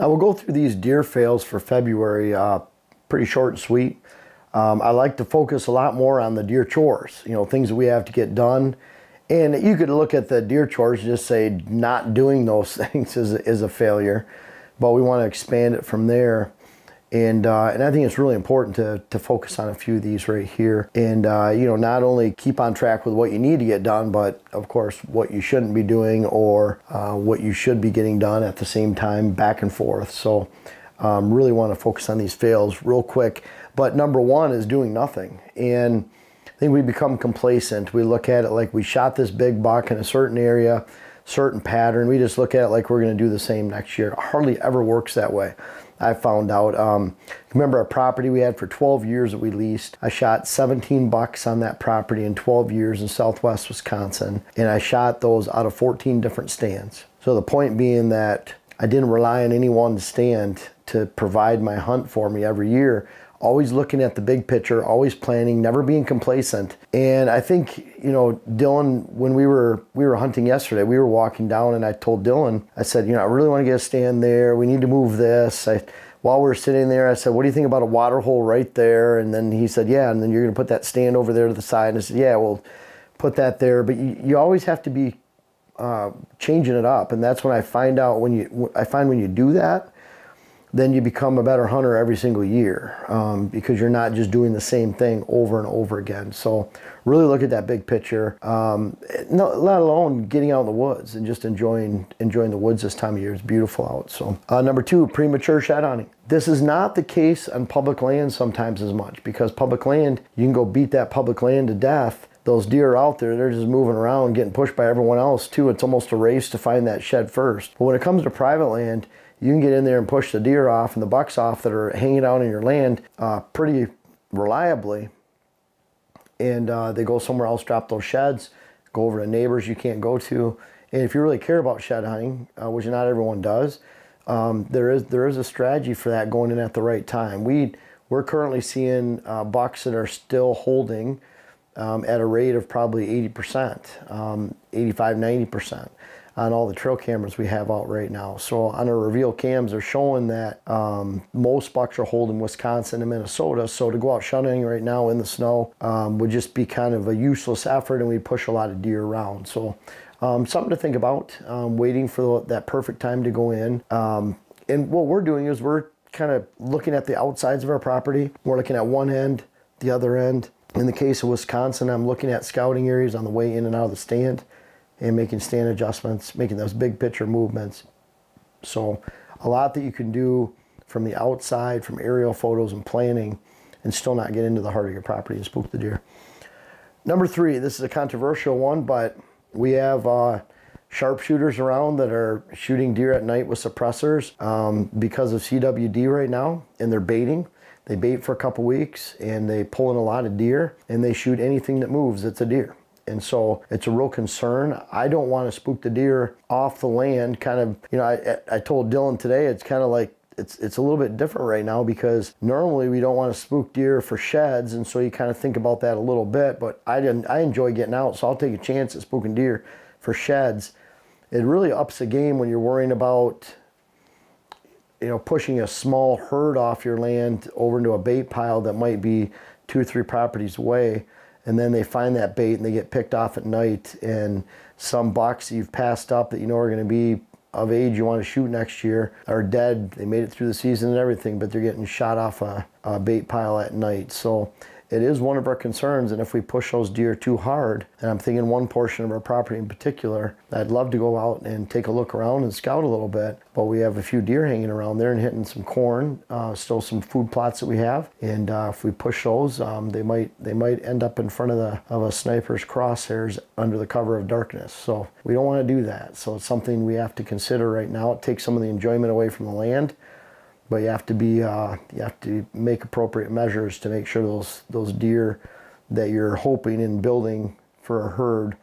I will go through these deer fails for February, pretty short and sweet. I like to focus a lot more on the deer chores, things that we have to get done. And you could look at the deer chores and just say not doing those things is a failure, but we want to expand it from there. And I think it's really important to focus on a few of these right here. And, not only keep on track with what you need to get done, but of course, what you shouldn't be doing or what you should be getting done at the same time, back and forth. So really want to focus on these fails real quick. But number one is doing nothing. And I think we become complacent. We look at it like we shot this big buck in a certain area, certain pattern. We just look at it like we're going to do the same next year. It hardly ever works that way. I found out. Remember a property we had for 12 years that we leased. I shot 17 bucks on that property in 12 years in Southwest Wisconsin, and I shot those out of 14 different stands. So the point being that I didn't rely on any one stand to provide my hunt for me every year. Always looking at the big picture, always planning, never being complacent. And I think, Dylan, when we were hunting yesterday, we were walking down and I told Dylan, I said, I really want to get a stand there. We need to move this. While we were sitting there, I said, what do you think about a water hole right there? And then he said, yeah, and then you're going to put that stand over there to the side. And I said, yeah, we'll put that there. But you always have to be changing it up. And that's when I find out when you do that, then you become a better hunter every single year because you're not just doing the same thing over and over again. So really look at that big picture, let alone getting out in the woods and just enjoying the woods this time of year. It's beautiful out. So number two, premature shed hunting. This is not the case on public land sometimes as much because public land, you can go beat that public land to death. Those deer are out there, they're just moving around, getting pushed by everyone else too. It's almost a race to find that shed first. But when it comes to private land, you can get in there and push the deer off and the bucks off that are hanging out in your land pretty reliably. And they go somewhere else, drop those sheds, go over to neighbors you can't go to. And if you really care about shed hunting, which not everyone does, there is a strategy for that going in at the right time. We're currently seeing bucks that are still holding at a rate of probably 80%, 85, 90%. On all the trail cameras we have out right now. So on our reveal cams, they're showing that most bucks are holding Wisconsin and Minnesota. So to go out shunting right now in the snow would just be kind of a useless effort, and we push a lot of deer around. So something to think about, waiting for that perfect time to go in. And what we're doing is we're kind of looking at the outsides of our property. We're looking at one end, the other end. In the case of Wisconsin, I'm looking at scouting areas on the way in and out of the stand, and making stand adjustments, making those big picture movements. So a lot that you can do from the outside, from aerial photos and planning, and still not get into the heart of your property and spook the deer. Number three, this is a controversial one, but we have sharpshooters around that are shooting deer at night with suppressors because of CWD right now, and they're baiting. They bait for a couple weeks, and they pull in a lot of deer, and they shoot anything that moves that's a deer. And so it's a real concern. I don't want to spook the deer off the land. Kind of, I told Dylan today, it's kind of like, it's a little bit different right now because normally we don't want to spook deer for sheds. And so you kind of think about that a little bit, but I enjoy getting out. So I'll take a chance at spooking deer for sheds. It really ups the game when you're worrying about, pushing a small herd off your land over into a bait pile that might be 2 or 3 properties away. And then they find that bait and they get picked off at night, and some bucks you've passed up that are going to be of age you want to shoot next year are dead. They made it through the season and everything, but they're getting shot off a bait pile at night. So it is one of our concerns, and if we push those deer too hard, and I'm thinking one portion of our property in particular, I'd love to go out and take a look around and scout a little bit, but we have a few deer hanging around there and hitting some corn, still some food plots that we have, and if we push those, they might end up in front of a sniper's crosshairs under the cover of darkness. So we don't want to do that. So it's something we have to consider right now. It takes some of the enjoyment away from the land, but you have to make appropriate measures to make sure those deer that you're hoping and building for a herd.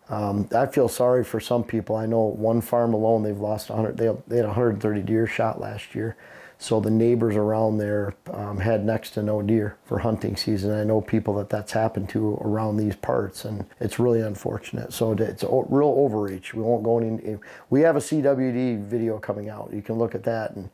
I feel sorry for some people. I know one farm alone, they've lost 100. They had 130 deer shot last year. So the neighbors around there had next to no deer for hunting season. I know people that's happened to around these parts, and it's really unfortunate. So it's a real overreach. We won't go any. We have a CWD video coming out. You can look at that and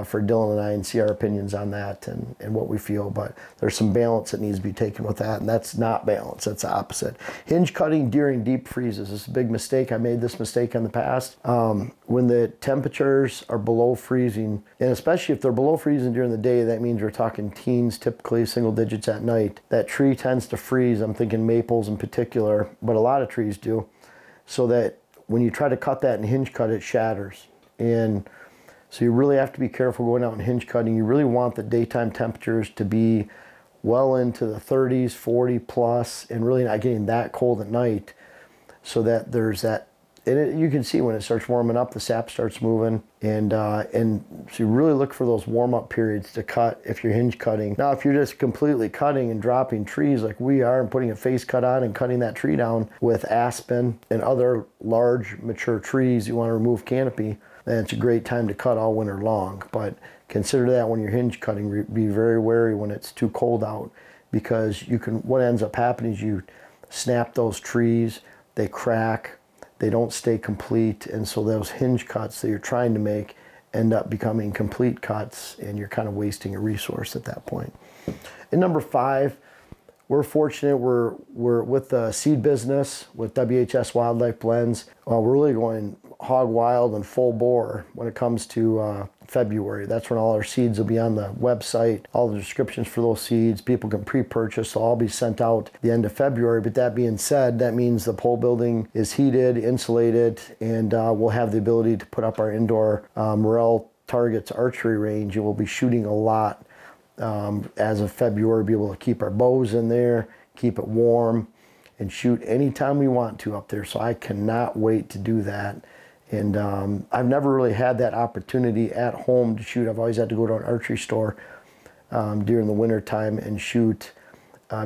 for Dylan and I and see our opinions on that and what we feel. But there's some balance that needs to be taken with that, and that's not balance. That's the opposite. Hinge cutting during deep freezes is a big mistake. I made this mistake in the past. When the temperatures are below freezing, and especially if they're below freezing during the day, that means we're talking teens, typically single digits at night. That tree tends to freeze. I'm thinking maples in particular, but a lot of trees do. So that when you try to cut that and hinge cut, it shatters. And so you really have to be careful going out and hinge cutting. You really want the daytime temperatures to be well into the 30s, 40 plus, and really not getting that cold at night, so that there's that. And you can see when it starts warming up, the sap starts moving, and so you really look for those warm-up periods to cut if you're hinge cutting. Now, if you're just completely cutting and dropping trees like we are and putting a face cut on and cutting that tree down with aspen and other large mature trees, you want to remove canopy, then it's a great time to cut all winter long. But consider that when you're hinge cutting. Be very wary when it's too cold out, because what ends up happening is you snap those trees, they crack, they don't stay complete, and so those hinge cuts that you're trying to make end up becoming complete cuts, and you're kind of wasting a resource at that point. And number 5, we're fortunate, we're with the seed business with WHS Wildlife Blends. We're really going hog wild and full bore when it comes to February. That's when all our seeds will be on the website, all the descriptions for those seeds. People can pre-purchase. They'll all be sent out at the end of February. But that being said, that means the pole building is heated, insulated, and we'll have the ability to put up our indoor morel targets archery range, and we'll be shooting a lot as of February. Be able to keep our bows in there, keep it warm, and shoot anytime we want to up there. So I cannot wait to do that. And I've never really had that opportunity at home to shoot. I've always had to go to an archery store during the winter time and shoot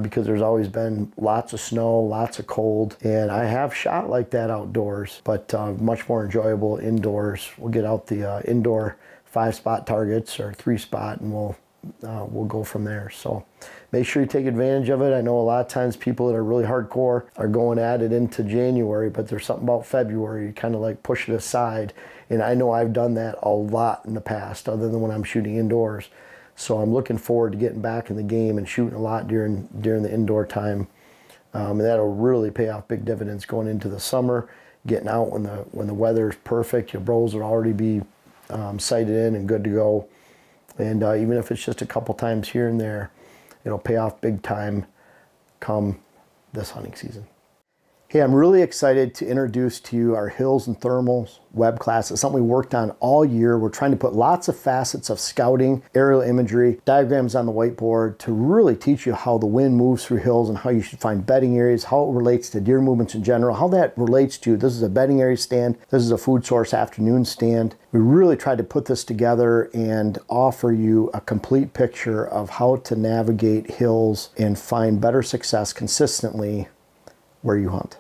because there's always been lots of snow, lots of cold. And I have shot like that outdoors, but much more enjoyable indoors. We'll get out the indoor 5-spot targets or 3-spot, and we'll go from there. So make sure you take advantage of it. I know a lot of times people that are really hardcore are going at it into January, but there's something about February, you kind of like push it aside. And I know I've done that a lot in the past, other than when I'm shooting indoors. So I'm looking forward to getting back in the game and shooting a lot during the indoor time. And that'll really pay off big dividends going into the summer, getting out when the weather is perfect. Your bows will already be sighted in and good to go. And even if it's just a couple times here and there, it'll pay off big time come this hunting season. Hey, I'm really excited to introduce to you our Hills and Thermals web class. It's something we worked on all year. We're trying to put lots of facets of scouting, aerial imagery, diagrams on the whiteboard to really teach you how the wind moves through hills and how you should find bedding areas, how it relates to deer movements in general, how that relates to this is a bedding area stand, this is a food source afternoon stand. We really tried to put this together and offer you a complete picture of how to navigate hills and find better success consistently where you hunt.